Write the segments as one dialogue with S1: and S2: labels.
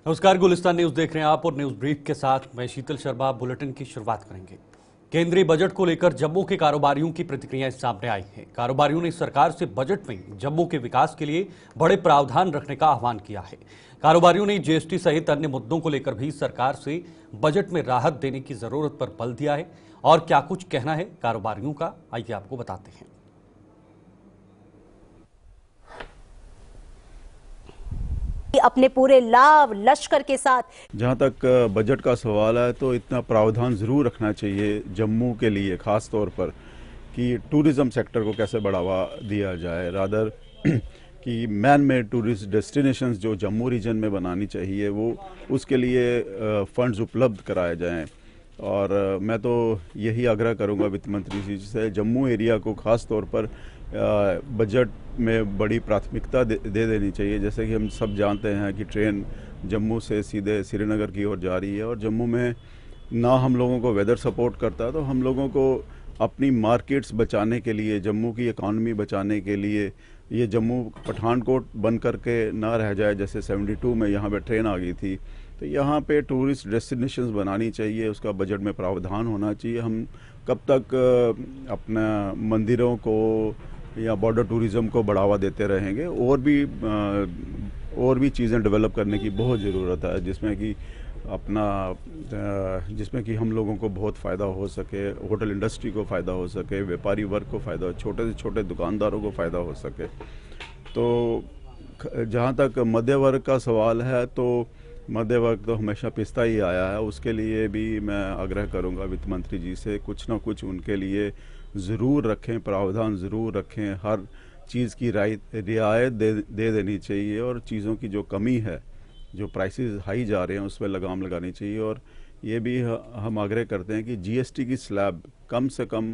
S1: नमस्कार, गुलिस्तान न्यूज देख रहे हैं आप और न्यूज ब्रीफ के साथ मैं शीतल शर्मा। बुलेटिन की शुरुआत करेंगे। केंद्रीय बजट को लेकर जम्मू के कारोबारियों की प्रतिक्रियाएं सामने आई हैं। कारोबारियों ने सरकार से बजट में जम्मू के विकास के लिए बड़े प्रावधान रखने का आह्वान किया है। कारोबारियों ने जीएसटी सहित अन्य मुद्दों को लेकर भी सरकार से बजट में राहत देने की जरूरत पर बल दिया है। और क्या कुछ कहना है कारोबारियों का, आइए आपको बताते हैं।
S2: अपने पूरे लाभ लश्कर के साथ।
S3: जहाँ तक बजट का सवाल है तो इतना प्रावधान ज़रूर रखना चाहिए जम्मू के लिए, ख़ास तौर पर कि टूरिज़्म सेक्टर को कैसे बढ़ावा दिया जाए। रादर कि मैन मेड टूरिस्ट डेस्टिनेशंस जो जम्मू रीजन में बनानी चाहिए, वो उसके लिए फंड्स उपलब्ध कराए जाएं। और मैं तो यही आग्रह करूंगा वित्त मंत्री जी से, जम्मू एरिया को ख़ास तौर पर बजट में बड़ी प्राथमिकता दे देनी चाहिए। जैसे कि हम सब जानते हैं कि ट्रेन जम्मू से सीधे श्रीनगर की ओर जा रही है, और जम्मू में ना हम लोगों को वेदर सपोर्ट करता, तो हम लोगों को अपनी मार्केट्स बचाने के लिए, जम्मू की इकॉनमी बचाने के लिए, ये जम्मू पठानकोट बन करके ना रह जाए जैसे 72 में यहाँ पे ट्रेन आ गई थी। तो यहाँ पे टूरिस्ट डेस्टिनेशंस बनानी चाहिए, उसका बजट में प्रावधान होना चाहिए। हम कब तक अपना मंदिरों को या बॉर्डर टूरिज़्म को बढ़ावा देते रहेंगे? और भी चीज़ें डेवलप करने की बहुत ज़रूरत है, जिसमें कि हम लोगों को बहुत फ़ायदा हो सके, होटल इंडस्ट्री को फ़ायदा हो सके, व्यापारी वर्ग को फ़ायदा हो, छोटे से छोटे दुकानदारों को फ़ायदा हो सके। तो जहाँ तक मध्य वर्ग का सवाल है, तो मध्य वर्ग तो हमेशा पिसता ही आया है। उसके लिए भी मैं आग्रह करूँगा वित्त मंत्री जी से, कुछ ना कुछ उनके लिए ज़रूर रखें, प्रावधान ज़रूर रखें। हर चीज़ की रियायत दे देनी चाहिए, और चीज़ों की जो कमी है, जो प्राइसेस हाई जा रहे हैं, उस पर लगाम लगानी चाहिए। और ये भी हम आग्रह करते हैं कि जीएसटी की स्लैब कम से कम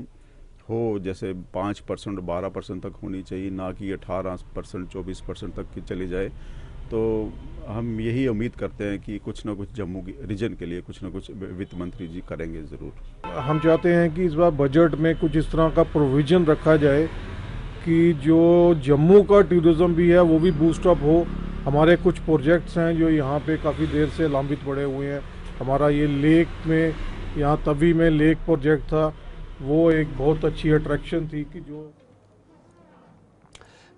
S3: हो, जैसे 5% 12% तक होनी चाहिए, ना कि 18% 24% तक की चली जाए। तो हम यही उम्मीद करते हैं कि कुछ ना कुछ जम्मू की रीजन के लिए कुछ ना कुछ वित्त मंत्री जी करेंगे ज़रूर।
S4: हम चाहते हैं कि इस बार बजट में कुछ इस तरह का प्रोविज़न रखा जाए कि जो जम्मू का टूरिज़्म भी है वो भी बूस्ट अप हो। हमारे कुछ प्रोजेक्ट्स हैं जो यहाँ पे काफ़ी देर से लंबित पड़े हुए हैं। हमारा ये लेक में, यहाँ तवी में लेक प्रोजेक्ट था, वो एक बहुत अच्छी अट्रैक्शन थी कि जो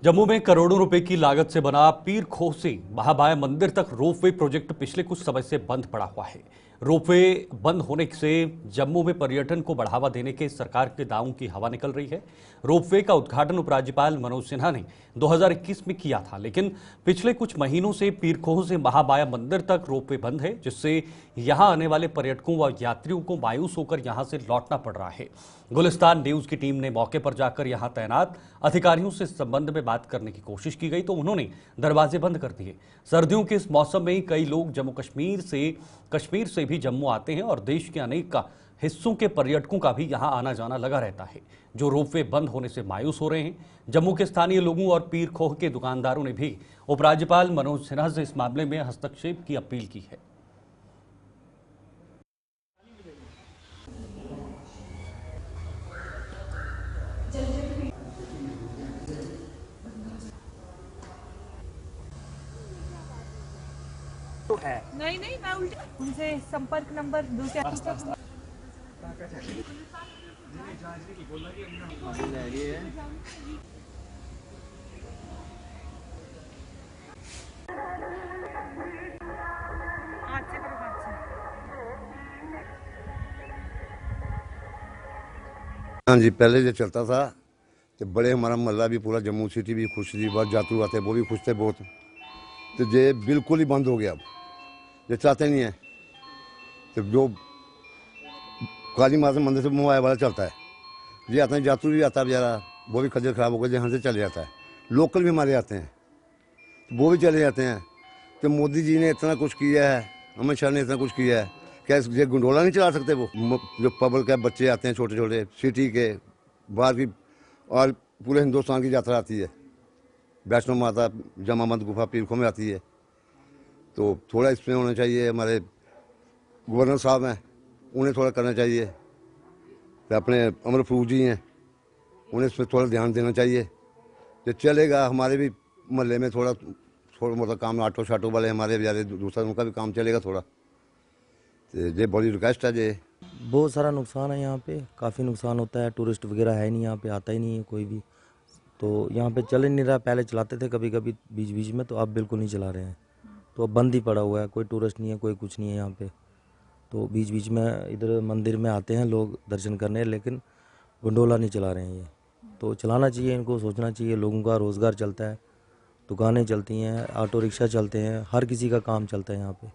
S1: जम्मू में करोड़ों रुपए की लागत से बना पीर खोह से महामाया मंदिर तक रोपवे प्रोजेक्ट पिछले कुछ समय से बंद पड़ा हुआ है। रोपवे बंद होने से जम्मू में पर्यटन को बढ़ावा देने के सरकार के दावों की हवा निकल रही है। रोपवे का उद्घाटन उपराज्यपाल मनोज सिन्हा ने 2021 में किया था, लेकिन पिछले कुछ महीनों से पीर खोह से महामाया मंदिर तक रोपवे बंद है, जिससे यहां आने वाले पर्यटकों व यात्रियों को मायूस होकर यहां से लौटना पड़ रहा है। गुलिस्तान न्यूज की टीम ने मौके पर जाकर यहां तैनात अधिकारियों से इस संबंध में बात करने की कोशिश की गई, तो उन्होंने दरवाजे बंद कर दिए। सर्दियों के इस मौसम में कई लोग जम्मू कश्मीर से भी जम्मू आते हैं, और देश के अनेक हिस्सों के पर्यटकों का भी यहां आना जाना लगा रहता है, जो रोपवे बंद होने से मायूस हो रहे हैं। जम्मू के स्थानीय लोगों और पीर खोह के दुकानदारों ने भी उपराज्यपाल मनोज सिन्हा से इस मामले में हस्तक्षेप की अपील की है।
S5: नहीं मैं उनसे संपर्क नंबर दूसरे
S6: हाँ जी, पहले जो चलता था तो बड़े, हमारा मोहल्ला भी, पूरा जम्मू सिटी भी खुश थी, बहुत यात्रु आते वो भी खुश थे बहुत। तो ये बिल्कुल ही बंद हो गया, अब ये चाहते नहीं है। तो जो काली माता मंदिर से मुंह वाला चलता है, ये आते हैं, यात्रु भी आता है बेचारा, वो भी खज्जल खराब होकर यहाँ से चले जाता है। लोकल भी हमारे आते हैं, तो वो भी चले जाते हैं। तो मोदी जी ने इतना कुछ किया है, अमित शाह ने इतना कुछ किया है, क्या ये गुंडोला नहीं चला सकते? वो जो पब्लिक है, बच्चे आते हैं छोटे छोटे, सिटी के बाहर की, और पूरे हिंदुस्तान की यात्रा आती है। वैष्णो माता, जमा मत गुफा, पीर खोह में आती है। तो थोड़ा इसमें होना चाहिए, हमारे गवर्नर साहब हैं उन्हें थोड़ा करना चाहिए, तो अपने अमर फरूक जी हैं उन्हें इसमें थोड़ा ध्यान देना चाहिए। तो चलेगा, हमारे भी मोहल्ले में थोड़ा थोड़ा मोटा काम ऑटो शाटो वाले हमारे बेचारे दूसरा उनका भी काम चलेगा थोड़ा, तो ये बड़ी रिक्वेस्ट है। ये
S7: बहुत सारा नुकसान है यहाँ पे, काफ़ी नुकसान होता है। टूरिस्ट वगैरह है नहीं यहाँ पे, आता ही नहीं है कोई भी, तो यहाँ पे चल ही नहीं रहा। पहले चलाते थे कभी कभी बीच बीच में, तो अब बिल्कुल नहीं चला रहे हैं, तो अब बंद ही पड़ा हुआ है। कोई टूरिस्ट नहीं है, कोई कुछ नहीं है यहाँ पे। तो बीच बीच में इधर मंदिर में आते हैं लोग दर्शन करने, लेकिन गंडोला नहीं चला रहे हैं ये। तो चलाना चाहिए इनको, सोचना चाहिए। लोगों का रोज़गार चलता है, दुकानें चलती हैं, ऑटो रिक्शा चलते हैं, हर किसी का काम चलता है यहाँ पे,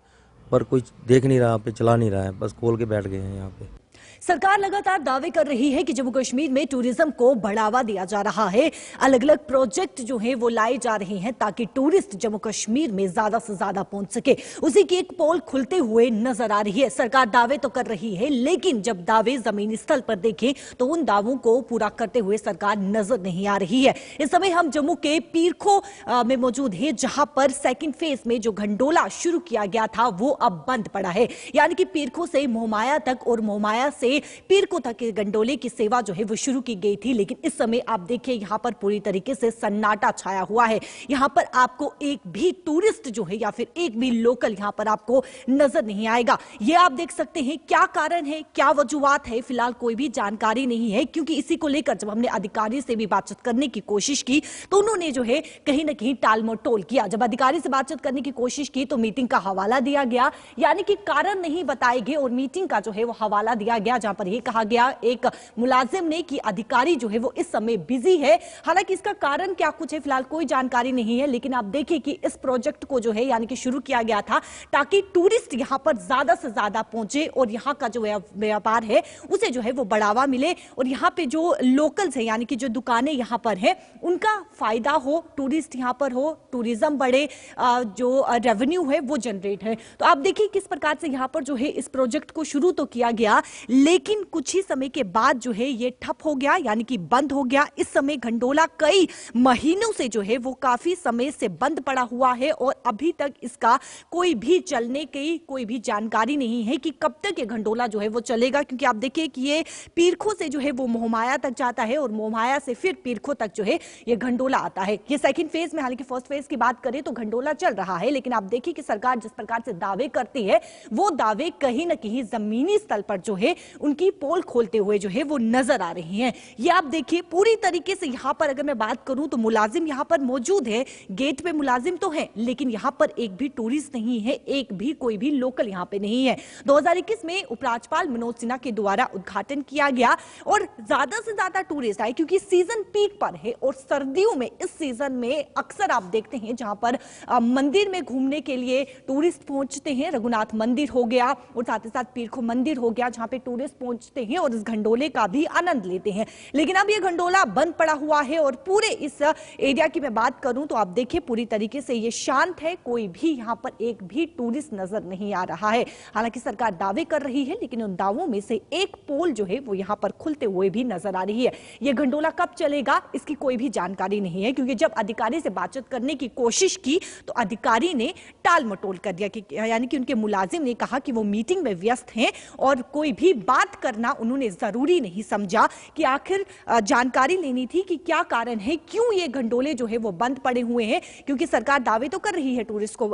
S7: पर कोई देख नहीं रहा पे, चला नहीं रहा है, बस खोल के बैठ गए हैं यहाँ पे।
S2: सरकार लगातार दावे कर रही है कि जम्मू कश्मीर में टूरिज्म को बढ़ावा दिया जा रहा है। अलग अलग प्रोजेक्ट जो हैं वो लाए जा रहे हैं ताकि टूरिस्ट जम्मू कश्मीर में ज्यादा से ज्यादा पहुंच सके। उसी की एक पोल खुलते हुए नजर आ रही है। सरकार दावे तो कर रही है, लेकिन जब दावे जमीनी स्तर पर देखें तो उन दावों को पूरा करते हुए सरकार नजर नहीं आ रही है। इस समय हम जम्मू के पीरखो में मौजूद हैं, जहां पर सेकेंड फेज में जो घंडोला शुरू किया गया था वो अब बंद पड़ा है। यानी कि पीरखो से मोहमाया तक और मोहमाया से पीरखो तक के गंडोले की सेवा जो है वो शुरू की गई थी, लेकिन इस समय आप देखिए यहां पर पूरी तरीके से सन्नाटा छाया हुआ है। यहां पर आपको एक भी टूरिस्ट जो है या फिर एक भी लोकल यहां पर आपको नजर नहीं आएगा। ये आप देख सकते हैं। क्या कारण है, क्या वजूहात है, फिलहाल कोई भी जानकारी नहीं है, क्योंकि इसी को लेकर जब हमने अधिकारी से भी बातचीत करने की कोशिश की तो उन्होंने जो है कहीं ना कहीं टाल मटोल किया। जब अधिकारी से बातचीत करने की कोशिश की तो मीटिंग का हवाला दिया गया, यानी कि कारण नहीं बताए गए और मीटिंग का जो है वो हवाला दिया गया, जहां पर यह कहा गया एक मुलाजिम ने कि अधिकारी जो है वो इस समय बिजी है। हालांकि इसका कारण क्या कुछ है फिलहाल कोई जानकारी नहीं है, लेकिन आप देखिए कि इस प्रोजेक्ट को जो है यानी कि शुरू किया गया था ताकि टूरिस्ट यहां पर ज्यादा से ज्यादा पहुंचे और यहां का जो व्यापार है उसे जो है वो बढ़ावा मिले और यहां पे जो लोकल्स है यानी कि जो दुकानें यहां पर है उनका फायदा हो, टूरिस्ट यहां पर हो, टूरिज्म बढ़े, जो रेवेन्यू है वो जनरेट है। तो आप देखिए किस प्रकार से यहां पर जो है इस प्रोजेक्ट को शुरू तो किया गया, लेकिन कुछ ही समय के बाद जो है ये ठप हो गया, यानी कि बंद हो गया। इस समय घंडोला कई महीनों से जो है वो काफी समय से बंद पड़ा हुआ है और अभी तक इसका कोई भी चलने की कोई भी जानकारी नहीं है कि कब तक ये घंडोला जो है वो चलेगा, क्योंकि आप देखिए कि ये पीरखो से जो है वो मोहमाया तक जाता है और मोहमाया से फिर पीरखो तक जो है ये घंडोला आता है। ये सेकंड फेज में, हालांकि फर्स्ट फेज की बात करें तो घंडोला चल रहा है, लेकिन आप देखिए कि सरकार जिस प्रकार से दावे करती है वो दावे कहीं ना कहीं जमीनी स्तर पर जो है उनकी पोल खोलते हुए जो है वो नजर आ रही हैं। ये आप देखिए पूरी तरीके से यहां पर अगर मैं बात करूं तो मुलाजिम यहां पर मौजूद है, गेट पे मुलाजिम तो है, लेकिन यहां पर एक भी टूरिस्ट नहीं है, एक भी कोई भी लोकल यहां पे नहीं है। 2021 में उपराज्यपाल मनोज सिन्हा के द्वारा उद्घाटन किया गया और ज्यादा से ज्यादा टूरिस्ट आए क्योंकि सीजन पीक पर है और सर्दियों में इस सीजन में अक्सर आप देखते हैं जहां पर मंदिर में घूमने के लिए टूरिस्ट पहुंचते हैं। रघुनाथ मंदिर हो गया और साथ ही साथ पीरखो मंदिर हो गया, जहां पे टूरिस्ट पहुंचते हैं और इस घंडोले का भी आनंद लेते हैं। लेकिन अब ये घंडोला बंद पड़ा हुआ है और पूरे इस एरिया की मैं बात करूं तो आप देखिए पूरी तरीके से ये शांत है, कोई भी यहां पर एक भी टूरिस्ट नजर नहीं आ रहा है। हालांकि सरकार दावे कर रही है, लेकिन उन दावों में से एक पोल जो है वो यहां पर खुलते हुए भी नजर आ रही है। ये घंडोला कब चलेगा इसकी कोई भी जानकारी नहीं है, क्योंकि जब अधिकारी से बातचीत करने की कोशिश की तो अधिकारी ने टाल मटोल कर दिया, यानी कि उनके मुलाजिम ने कहा कि वो मीटिंग में व्यस्त हैं और कोई भी बात करना उन्होंने जरूरी नहीं समझा, कि आखिर जानकारी लेनी थी कि क्या कारण है, क्यों ये घंडोले जो है वो बंद पड़े हुए हैं। क्योंकि सरकार दावे तो कर रही है टूरिस्ट को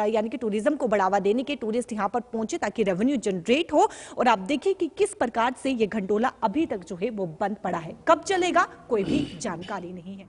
S2: यानी कि टूरिज्म को बढ़ावा देने के, टूरिस्ट यहां पर पहुंचे ताकि रेवेन्यू जनरेट हो, और आप देखिए कि किस प्रकार से ये घंडोला अभी तक जो है वो बंद पड़ा है। कब चलेगा कोई भी जानकारी नहीं है।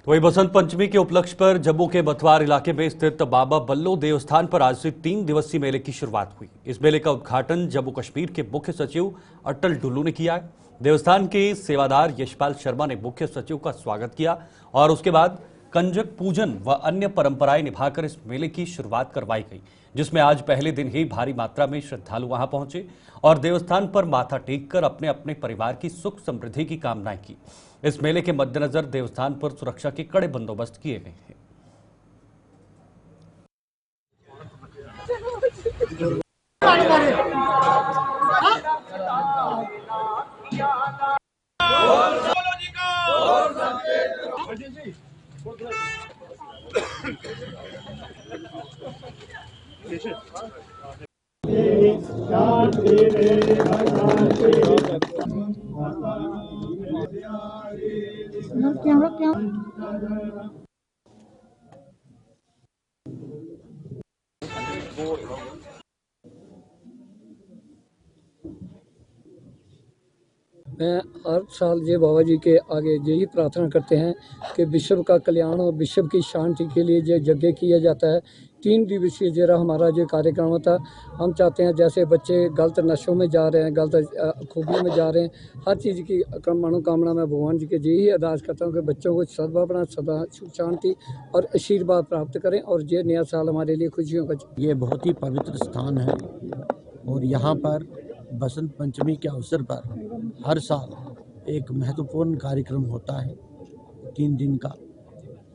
S1: तो वही बसंत पंचमी के उपलक्ष्य पर जम्मू के बथवार इलाके में स्थित बाबा बल्लो देवस्थान पर आज से 3 दिवसीय मेले की शुरुआत हुई। इस मेले का उद्घाटन जम्मू कश्मीर के मुख्य सचिव अटल डुल्लू ने किया है। देवस्थान के सेवादार यशपाल शर्मा ने मुख्य सचिव का स्वागत किया और उसके बाद कंजक पूजन व अन्य परंपराएं निभाकर इस मेले की शुरुआत करवाई गई, जिसमें आज पहले दिन ही भारी मात्रा में श्रद्धालु वहां पहुंचे और देवस्थान पर माथा टेककर अपने अपने परिवार की सुख समृद्धि की कामनाएं की। इस मेले के मद्देनजर देवस्थान पर सुरक्षा के कड़े बंदोबस्त किए गए हैं।
S8: मैं हर साल ये बाबा जी के आगे यही प्रार्थना करते हैं कि विश्व का कल्याण और विश्व की शांति के लिए जो यज्ञ किया जाता है। 3 दिवसीय जरा हमारा जो कार्यक्रम होता है, हम चाहते हैं जैसे बच्चे गलत नशों में जा रहे हैं, गलत खूबियों में जा रहे हैं, हर चीज़ की मनोकामना मैं भगवान जी के यही अरदास करता हूँ कि बच्चों को सद्भावना, सदा सुख शांति और आशीर्वाद प्राप्त करें और ये नया साल हमारे लिए खुशियों का।
S9: ये बहुत ही पवित्र स्थान है और यहाँ पर बसंत पंचमी के अवसर पर हर साल एक महत्वपूर्ण कार्यक्रम होता है 3 दिन का,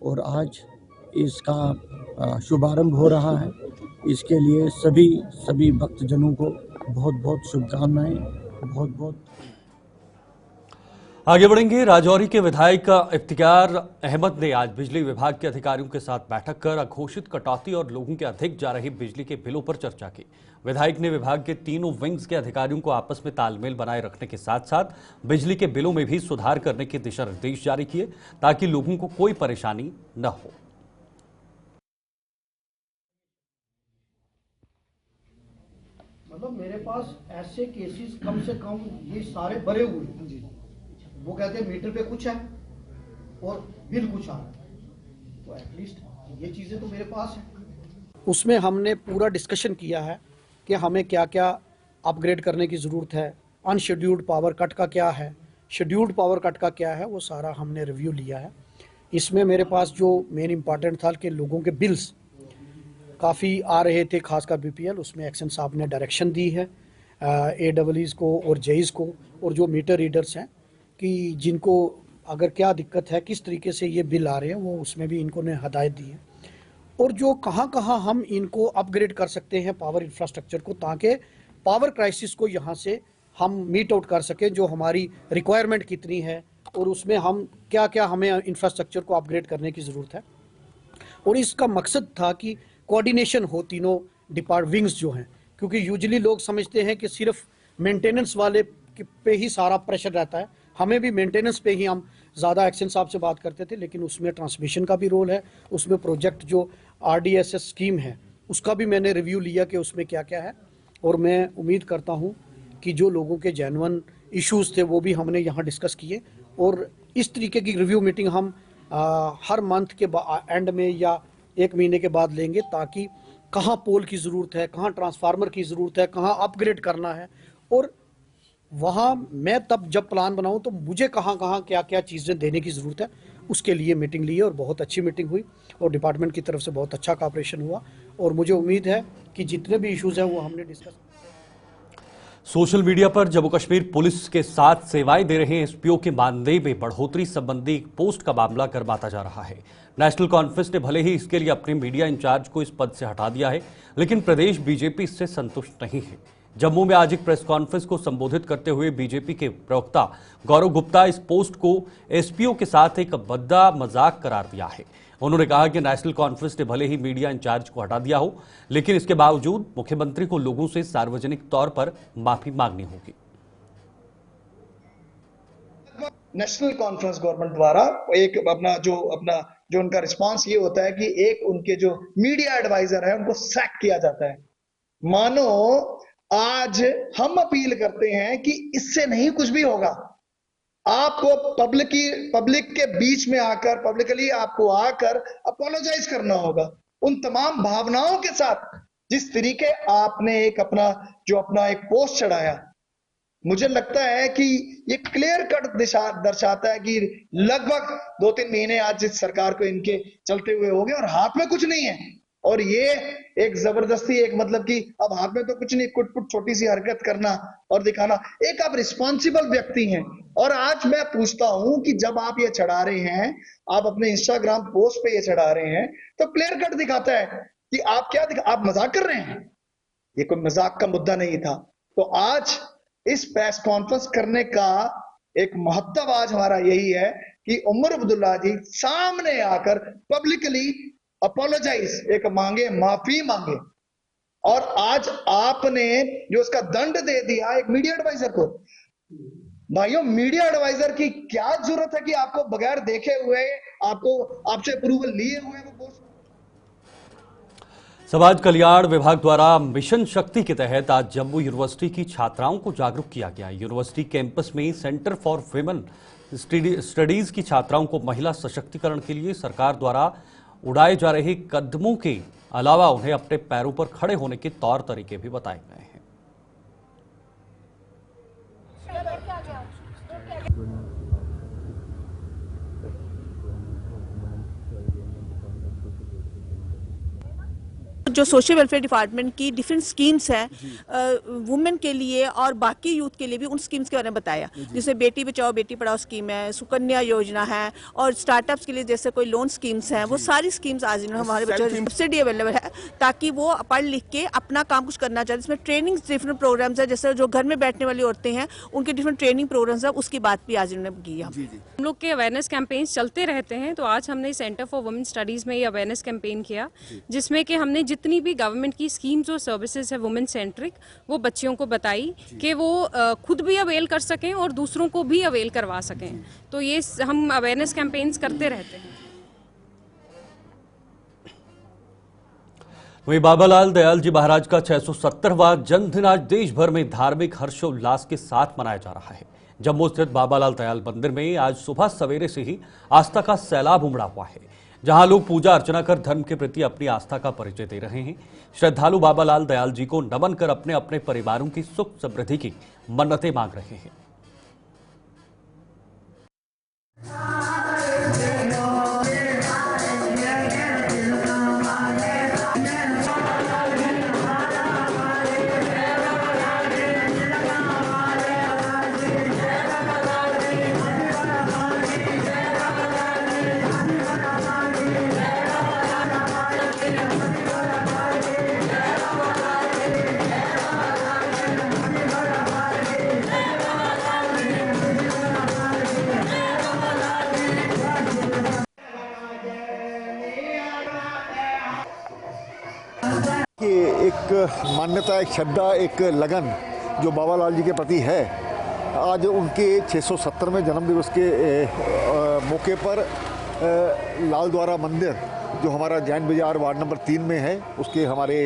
S9: और आज इसका शुभारंभ हो रहा है। इसके लिए सभी भक्तजनों को बहुत बहुत शुभकामनाएं, बहुत बहुत।
S1: आगे बढ़ेंगे। राजौरी के विधायक इफ्तिकार अहमद ने आज बिजली विभाग के अधिकारियों के साथ बैठक कर अघोषित कटौती और लोगों के अधिक जा रही बिजली के बिलों पर चर्चा की। विधायक ने विभाग के तीनों विंग्स के अधिकारियों को आपस में तालमेल बनाए रखने के साथ साथ बिजली के बिलों में भी सुधार करने के दिशा निर्देश जारी किए ताकि लोगों को कोई परेशानी न हो।
S10: मतलब मेरे पास ऐसे केसेस कम से कम ये सारे भरे हुए हैं। वो कहते हैं मीटर पे कुछ है और बिल कुछ आ रहा है, तो एटलीस्ट ये चीज़ें तो मेरे पास है। उसमें हमने पूरा डिस्कशन किया है कि हमें क्या क्या अपग्रेड करने की ज़रूरत है, अनशेड्यूल्ड पावर कट का क्या है, शेड्यूल्ड पावर कट का क्या है, वो सारा हमने रिव्यू लिया है। इसमें मेरे पास जो मेन इम्पॉर्टेंट था कि लोगों के बिल्स काफ़ी आ रहे थे, खासकर बीपीएल, उसमें एक्शन साहब ने डायरेक्शन दी है AEEs को और जेईस को, और जो मीटर रीडर्स हैं कि जिनको अगर क्या दिक्कत है, किस तरीके से ये बिल आ रहे हैं, वो उसमें भी इनको ने हदायत दी है। और जो कहाँ कहाँ हम इनको अपग्रेड कर सकते हैं पावर इंफ्रास्ट्रक्चर को, ताकि पावर क्राइसिस को यहाँ से हम मीट आउट कर सकें, जो हमारी रिक्वायरमेंट कितनी है और उसमें हम क्या क्या हमें इंफ्रास्ट्रक्चर को अपग्रेड करने की ज़रूरत है। और इसका मकसद था कि कोऑर्डिनेशन हो तीनों विंग्स जो हैं, क्योंकि यूजुअली लोग समझते हैं कि सिर्फ मेंटेनेंस वाले पे ही सारा प्रेशर रहता है। हमें भी मेंटेनेंस पे ही हम ज़्यादा एक्शन साहब से बात करते थे, लेकिन उसमें ट्रांसमिशन का भी रोल है, उसमें प्रोजेक्ट जो RDSS स्कीम है उसका भी मैंने रिव्यू लिया कि उसमें क्या क्या है। और मैं उम्मीद करता हूँ कि जो लोगों के जेन्युइन इश्यूज़ थे वो भी हमने यहाँ डिस्कस किए, और इस तरीके की रिव्यू मीटिंग हम हर मंथ के एंड में या 1 महीने के बाद लेंगे, ताकि कहाँ पोल की ज़रूरत है, कहाँ ट्रांसफार्मर की ज़रूरत है, कहाँ अपग्रेड करना है, और वहाँ मैं तब जब प्लान बनाऊं तो मुझे कहाँ कहाँ क्या क्या चीज़ें देने की ज़रूरत है, उसके लिए मीटिंग ली है। और बहुत अच्छी मीटिंग हुई और डिपार्टमेंट की तरफ से बहुत अच्छा कॉपरेशन हुआ, और मुझे उम्मीद है कि जितने भी इश्यूज़ हैं वो हमने डिस्कस।
S1: सोशल मीडिया पर जम्मू कश्मीर पुलिस के साथ सेवाएं दे रहे एसपीओ के मानदेय में बढ़ोतरी संबंधी एक पोस्ट का मामला गर्माता जा रहा है। नेशनल कॉन्फ्रेंस ने भले ही इसके लिए अपने मीडिया इंचार्ज को इस पद से हटा दिया है, लेकिन प्रदेश बीजेपी इससे संतुष्ट नहीं है। जम्मू में आज एक प्रेस कॉन्फ्रेंस को संबोधित करते हुए बीजेपी के प्रवक्ता गौरव गुप्ता इस पोस्ट को एसपीओ के साथ एक भद्दा मजाक करार दिया है। उन्होंने कहा कि नेशनल कॉन्फ्रेंस ने भले ही मीडिया इंचार्ज को हटा दिया हो, लेकिन इसके बावजूद मुख्यमंत्री को लोगों से सार्वजनिक तौर पर माफी मांगनी होगी।
S11: नेशनल कॉन्फ्रेंस गवर्नमेंट द्वारा एक अपना जो उनका रिस्पांस ये होता है कि एक उनके जो मीडिया एडवाइजर है उनको सैक किया जाता है। मानो आज हम अपील करते हैं कि इससे नहीं कुछ भी होगा, आपको पब्लिक के बीच में आकर पब्लिकली आपको आकर अपोलोजाइज करना होगा उन तमाम भावनाओं के साथ जिस तरीके आपने अपना एक पोस्ट चढ़ाया। मुझे लगता है कि ये क्लियर कट दर्शाता है कि लगभग 2-3 महीने आज जिस सरकार को इनके चलते हुए हो गए और हाथ में कुछ नहीं है, और ये एक जबरदस्ती मतलब कि अब हाथ में तो कुछ नहीं, कुछ छोटी सी हरकत करना और दिखाना। एक आप रिस्पॉन्सिबल व्यक्ति हैं, और आज मैं पूछता हूं कि जब आप ये चढ़ा रहे हैं, आप अपने इंस्टाग्राम पोस्ट पे ये चढ़ा रहे हैं, तो क्लियर कट दिखाता है कि आप आप मजाक कर रहे हैं। ये कोई मजाक का मुद्दा नहीं था। तो आज इस प्रेस कॉन्फ्रेंस करने का एक महत्व आज हमारा यही है कि उमर अब्दुल्ला जी सामने आकर पब्लिकली अपोलोजाइज मांगे, माफी मांगे। और आज आपने जो उसका दंड दे दिया एक मीडिया एडवाइजर को। भाइयों, मीडिया एडवाइजर की क्या जरूरत है कि आपको बगैर देखे हुए आपसे अप्रूवल लिए हुए वो पोस्ट।
S1: समाज कल्याण विभाग द्वारा मिशन शक्ति के तहत आज जम्मू यूनिवर्सिटी की छात्राओं को जागरूक किया गया। यूनिवर्सिटी कैंपस में सेंटर फॉर विमेन स्टडीज की छात्राओं को महिला सशक्तिकरण के लिए सरकार द्वारा उड़ाए जा रहे कदमों के अलावा उन्हें अपने पैरों पर खड़े होने के तौर तरीके भी बताए गए हैं।
S5: जो सोशल वेलफेयर डिपार्टमेंट की डिफरेंट स्कीम्स हैं वुमेन के लिए और बाकी यूथ के लिए भी, उन स्कीम्स के बारे में बताया, जैसे बेटी बचाओ बेटी पढ़ाओ स्कीम है, सुकन्या योजना है, और स्टार्टअप्स के लिए जैसे कोई लोन स्कीम्स हैं, वो सारी स्कीम्स आज हमारे बच्चों को सब्सिडी अवेलेबल है ताकि वो पढ़ लिख के अपना काम कुछ करना चाहते। इसमें ट्रेनिंग डिफरेंट प्रोग्राम्स है, जैसे जो घर में बैठने वाली औरतें हैं उनके डिफरेंट ट्रेनिंग प्रोग्राम्स है, उसकी बात भी आज इन्होंने की है।
S12: हम लोग के अवेयरनेस कैंपेन्स चलते रहते हैं, तो आज हमने सेंटर फॉर वुमेन स्टडीज में ये अवेयरनेस कैंपेन किया, जिसमें कि हमने जितनी भी गवर्नमेंट की स्कीम्स और सर्विसेज है वुमेन सेंट्रिक, वो बच्चियों को बताई कि वो खुद भी अवेल कर सकें और दूसरों को भी अवेल करवा सकें। तो ये हम अवेयरनेस कैंपेन्स करते रहते हैं।
S1: वहीं बाबालाल दयाल जी महाराज का 670वां जन्मदिन आज देश भर में धार्मिक हर्षोल्लास के साथ मनाया जा रहा है। जम्मू स्थित बाबालाल दयाल मंदिर में आज सुबह सवेरे से ही आस्था का सैलाब उमड़ा हुआ है, जहां लोग पूजा अर्चना कर धर्म के प्रति अपनी आस्था का परिचय दे रहे हैं। श्रद्धालु बाबालाल दयाल जी को नमन कर अपने अपने परिवारों की सुख समृद्धि की मन्नतें मांग रहे हैं।
S13: एक मान्यता, एक श्रद्धा, एक लगन जो बाबालाल जी के प्रति है, आज उनके 670वें जन्म दिवस के मौके पर लाल द्वारा मंदिर जो हमारा जैन बाजार वार्ड नंबर 3 में है, उसके हमारे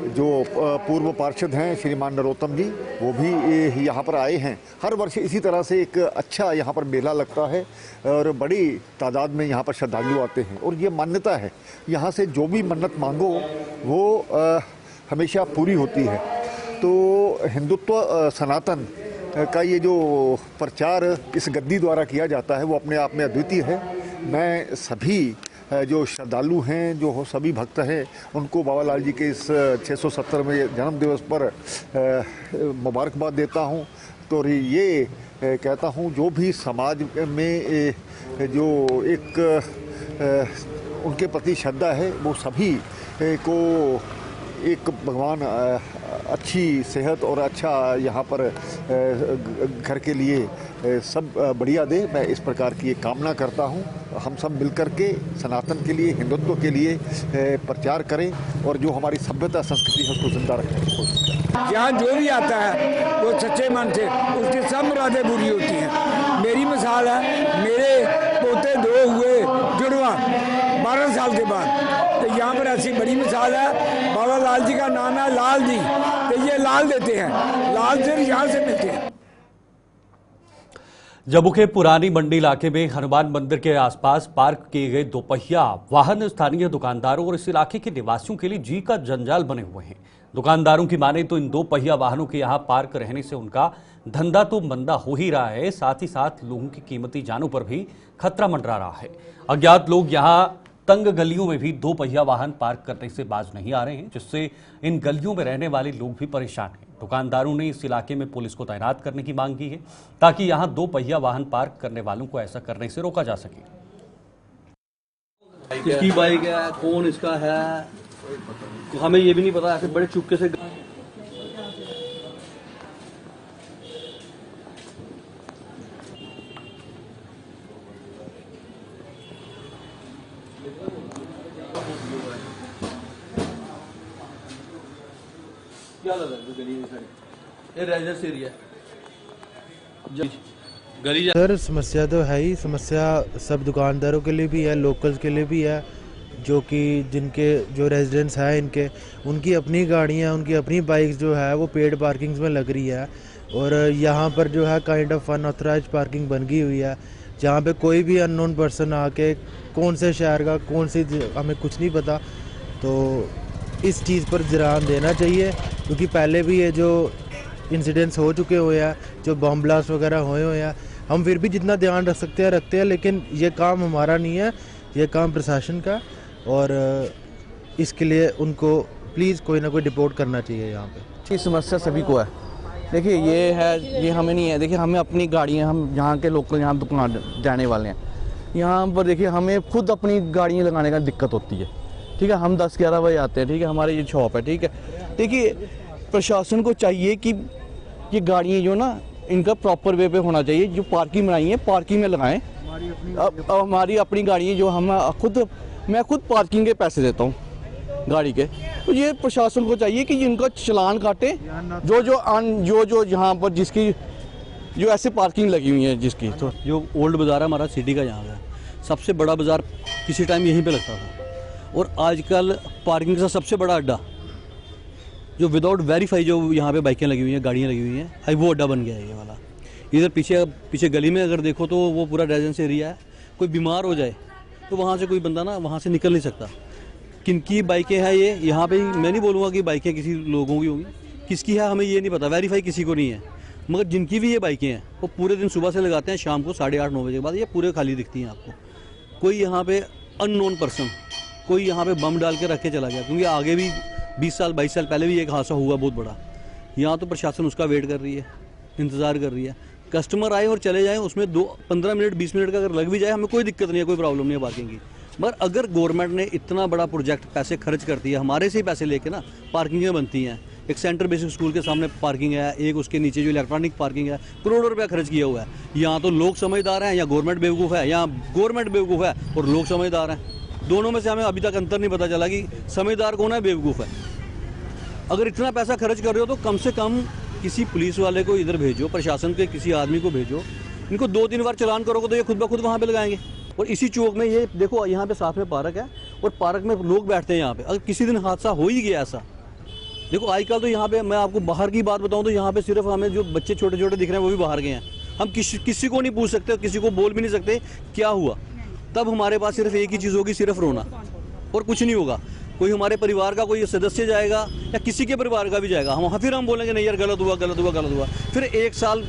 S13: जो पूर्व पार्षद हैं श्रीमान नरोत्तम जी, वो भी यहाँ पर आए हैं। हर वर्ष इसी तरह से एक अच्छा यहाँ पर मेला लगता है और बड़ी तादाद में यहाँ पर श्रद्धालु आते हैं। और ये मान्यता है, यहाँ से जो भी मन्नत मांगो वो हमेशा पूरी होती है। तो हिंदुत्व सनातन का ये जो प्रचार इस गद्दी द्वारा किया जाता है वो अपने आप में अद्वितीय है। मैं सभी जो श्रद्धालु हैं, जो सभी भक्त हैं, उनको बाबालाल जी के इस 670वें जन्म दिवस पर मुबारकबाद देता हूं। तो ये कहता हूं जो भी समाज में जो एक उनके प्रति श्रद्धा है वो सभी को एक भगवान अच्छी सेहत और अच्छा यहाँ पर घर के लिए सब बढ़िया दे। मैं इस प्रकार की एक कामना करता हूँ। हम सब मिलकर के सनातन के लिए, हिंदुत्व के लिए प्रचार करें और जो हमारी सभ्यता संस्कृति है उसको जिंदा रखने की कोशिश करें।
S14: यहाँ जो भी आता है वो सच्चे मन से, उसकी सब मुरादें पूरी होती हैं। मेरी मिसाल है, मेरे पोते 2 हुए जुड़वा 12 साल के बाद, तो यहाँ पर ऐसी बड़ी मिसाल है। बाबा लाल जी का नाम है लाल जी, तो ये लाल देते हैं, लाल सिर्फ यहाँ से मिलते हैं।
S1: जम्मू के पुरानी मंडी इलाके में हनुमान मंदिर के आसपास पार्क किए गए दोपहिया वाहन स्थानीय दुकानदारों और इस इलाके के निवासियों के लिए जी का जंजाल बने हुए हैं। दुकानदारों की माने तो इन दोपहिया वाहनों के यहाँ पार्क रहने से उनका धंधा तो मंदा हो ही रहा है, साथ ही साथ लोगों की कीमती जानों पर भी खतरा मंडरा रहा है। अज्ञात लोग यहाँ तंग गलियों में भी दोपहिया वाहन पार्क करने से बाज नहीं आ रहे हैं, जिससे इन गलियों में रहने वाले लोग भी परेशान हैं। दुकानदारों ने इस इलाके में पुलिस को तैनात करने की मांग की है ताकि यहां दोपहिया वाहन पार्क करने वालों को ऐसा करने से रोका जा सके।
S15: किसकी बाइक है, कौन इसका है, हमें ये भी नहीं पता। ऐसे बड़े चुपके से क्या लगा गली ये रेजिडेंस एरिया
S16: सर। समस्या तो है ही, समस्या सब दुकानदारों के लिए भी है, लोकल्स के लिए भी है। जो कि जिनके जो रेजिडेंट्स हैं इनके, उनकी अपनी गाड़ियाँ, उनकी अपनी बाइक्स जो है वो पेड पार्किंग्स में लग रही है। और यहाँ पर जो है काइंड ऑफ अनऑथराइज्ड पार्किंग बन गई हुई है, जहाँ पे कोई भी अननोन पर्सन आके कौन से शहर का कौन सी हमें कुछ नहीं पता। तो इस चीज़ पर ध्यान देना चाहिए, क्योंकि पहले भी ये जो इंसिडेंट्स हो चुके हुए हैं, जो बम ब्लास्ट वगैरह हुए हुए हैं, हम फिर भी जितना ध्यान रख सकते हैं रखते हैं, लेकिन ये काम हमारा नहीं है, ये काम प्रशासन का। और इसके लिए उनको प्लीज़ कोई ना कोई रिपोर्ट करना चाहिए यहाँ पे।
S17: ये समस्या सभी को है। देखिए ये है, ये हमें नहीं है। देखिए हमें अपनी गाड़ियाँ, हम यहाँ के लोकल यहाँ दुकान जाने वाले हैं, यहाँ पर देखिए हमें खुद अपनी गाड़ियाँ लगाने का दिक्कत होती है। ठीक है, हम 10-11 बजे आते हैं। ठीक है, हमारे ये शॉप है। ठीक है, देखिए प्रशासन को चाहिए कि ये गाड़ियाँ जो ना इनका प्रॉपर वे पे होना चाहिए। जो पार्किंग बनाई है पार्किंग में लगाएं। अब हमारी अपनी गाड़ियाँ जो हम मैं खुद पार्किंग के पैसे देता हूँ गाड़ी के। तो ये प्रशासन को चाहिए कि इनका चालान काटे जो यहाँ पर जिसकी जो ऐसे पार्किंग लगी हुई है जिसकी।
S15: तो जो ओल्ड बाज़ार है हमारा सिटी का, यहाँ का सबसे बड़ा बाज़ार किसी टाइम यहीं पे लगता था, और आजकल पार्किंग का सबसे बड़ा अड्डा जो विदाउट वेरीफाई जो यहाँ पे बाइकें लगी हुई हैं, गाड़ियाँ लगी हुई हैं, अब वो अड्डा बन गया है ये वाला। इधर पीछे गली में अगर देखो तो वो पूरा रेजिडेंस एरिया है। कोई बीमार हो जाए तो वहाँ से कोई बंदा ना वहाँ से निकल नहीं सकता। किनकी बाइकें हैं ये, यहाँ पे मैं नहीं बोलूँगा कि बाइकें किसी लोगों की होंगी, किसकी है हमें ये नहीं पता, वेरीफाई किसी को नहीं है। मगर जिनकी भी ये बाइकें हैं वो पूरे दिन सुबह से लगाते हैं, शाम को 8:30-9 बजे के बाद ये पूरे खाली दिखती हैं आपको। कोई यहाँ पे अननोन पर्सन कोई यहाँ पे बम डाल के रख के चला गया, क्योंकि आगे भी 20-22 साल पहले भी एक हादसा हुआ बहुत बड़ा। यहाँ तो प्रशासन उसका वेट कर रही है, इंतज़ार कर रही है। कस्टमर आए और चले जाएँ, उसमें 15 मिनट 20 मिनट का अगर लग भी जाए हमें कोई दिक्कत नहीं है, कोई प्रॉब्लम नहीं है पार्किंग की। मगर अगर गवर्नमेंट ने इतना बड़ा प्रोजेक्ट पैसे खर्च करती है, हमारे से ही पैसे लेके ना पार्किंगें बनती हैं। एक सेंटर बेसिक स्कूल के सामने पार्किंग है, एक उसके नीचे जो इलेक्ट्रॉनिक पार्किंग है, करोड़ों रुपया खर्च किया हुआ है। यहाँ तो लोग समझदार हैं या गवर्नमेंट बेवकूफ़ है, या गवर्नमेंट बेवकूफ़ है और लोग समझदार हैं। दोनों में से हमें अभी तक अंतर नहीं पता चला कि समझदार कौन है, बेवकूफ़ है। अगर इतना पैसा खर्च कर रहे हो तो कम से कम किसी पुलिस वाले को इधर भेजो, प्रशासन के किसी आदमी को भेजो। इनको 2-3 बार चालान करोगे तो ये खुद ब खुद वहाँ पे लगाएंगे। और इसी चौक में ये देखो, यहाँ पे साथ में पार्क है और पार्क में लोग बैठते हैं यहाँ पे। अगर किसी दिन हादसा हो ही गया ऐसा, देखो आजकल तो यहाँ पे मैं आपको बाहर की बात बताऊँ तो यहाँ पे सिर्फ हमें जो बच्चे छोटे छोटे दिख रहे हैं वो भी बाहर गए हैं। हम किसी को नहीं पूछ सकते, किसी को बोल भी नहीं सकते क्या हुआ। तब हमारे पास सिर्फ एक ही चीज़ होगी, सिर्फ रोना, और कुछ नहीं होगा। कोई हमारे परिवार का कोई सदस्य जाएगा या किसी के परिवार का भी जाएगा, फिर हम बोलेंगे नहीं यार गलत हुआ गलत हुआ गलत हुआ। फिर 1 साल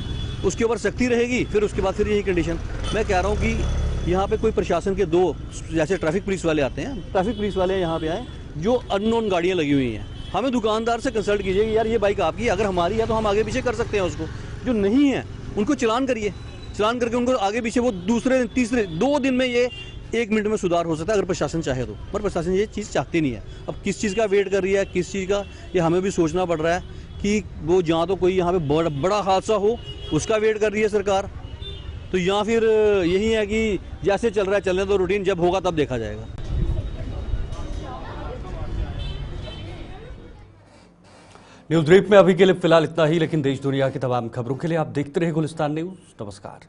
S15: उसके ऊपर सख्ती रहेगी, फिर उसके बाद फिर यही कंडीशन। मैं कह रहा हूँ कि यहाँ पे कोई प्रशासन के 2 जैसे ट्रैफिक पुलिस वाले आते हैं, ट्रैफिक पुलिस वाले यहाँ पे आए जो अननोन गाड़ियाँ लगी हुई हैं। हमें दुकानदार से कंसल्ट कीजिए कि यार ये बाइक आपकी, अगर हमारी है तो हम आगे पीछे कर सकते हैं उसको। जो नहीं है उनको चालान करिए, चालान करके उनको आगे पीछे वो दूसरे तीसरे 2 दिन में ये 1 मिनट में सुधार हो सकता है अगर प्रशासन चाहे तो। पर प्रशासन ये चीज़ चाहती नहीं है। अब किस चीज़ का वेट कर रही है, किस चीज़ का, ये हमें भी सोचना पड़ रहा है कि वो जहाँ तो कोई यहाँ पे बड़ा हादसा हो उसका वेट कर रही है सरकार, तो यहाँ फिर यही है कि जैसे चल रहा है चलने दो, रूटीन जब होगा तब देखा जाएगा।
S1: न्यूज़ ब्रीफ में अभी के लिए फिलहाल इतना ही, लेकिन देश दुनिया की तमाम खबरों के लिए आप देखते रहे गुलिस्तान न्यूज़। नमस्कार।